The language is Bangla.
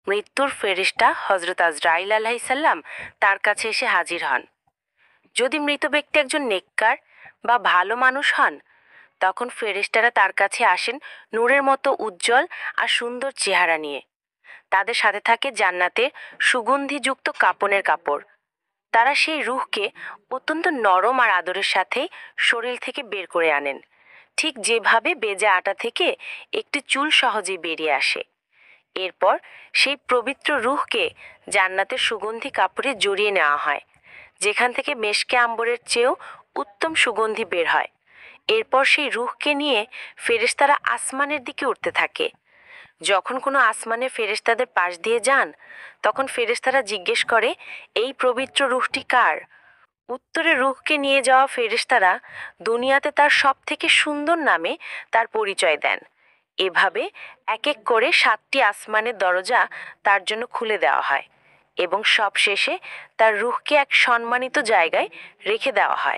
মৃত্যুর ফেরেশতা হযরত আজরাইল আলাইহিসসালাম তার কাছে এসে হাজির হন। যদি মৃত ব্যক্তি একজন নেককার বা ভালো মানুষ হন, তখন ফেরেশতারা তার কাছে আসেন নূরের মতো উজ্জ্বল আর সুন্দর চেহারা নিয়ে। তাদের সাথে থাকে জান্নাতের সুগন্ধিযুক্ত কাপনের কাপড়। তারা সেই রূহকে অত্যন্ত নরম আর আদরের সাথে শরীর থেকে বের করে আনেন, ঠিক যেভাবে বেজে আটা থেকে একটি চুল সহজেই বেরিয়ে আসে। এরপর সেই পবিত্র রূহকে জান্নাতের সুগন্ধি কাপড়ে জড়িয়ে নেওয়া হয়, যেখান থেকে মেশকে আম্বরের চেয়েও উত্তম সুগন্ধি বের হয়। এরপর সেই রূহকে নিয়ে ফেরেশতারা আসমানের দিকে উঠতে থাকে। যখন কোনো আসমানে ফেরেশতাদের পাশ দিয়ে যান, তখন ফেরেশতারা জিজ্ঞেস করে, এই পবিত্র রূহটি কার? উত্তরে রূহকে নিয়ে যাওয়া ফেরেশতারা দুনিয়াতে তার সব থেকে সুন্দর নামে তার পরিচয় দেন। এভাবে এক এক করে 7টি আসমানের দরজা তার জন্য খুলে দেওয়া হয় এবং সবশেষে তার রূহকে এক সম্মানিত জায়গায় রেখে দেওয়া হয়।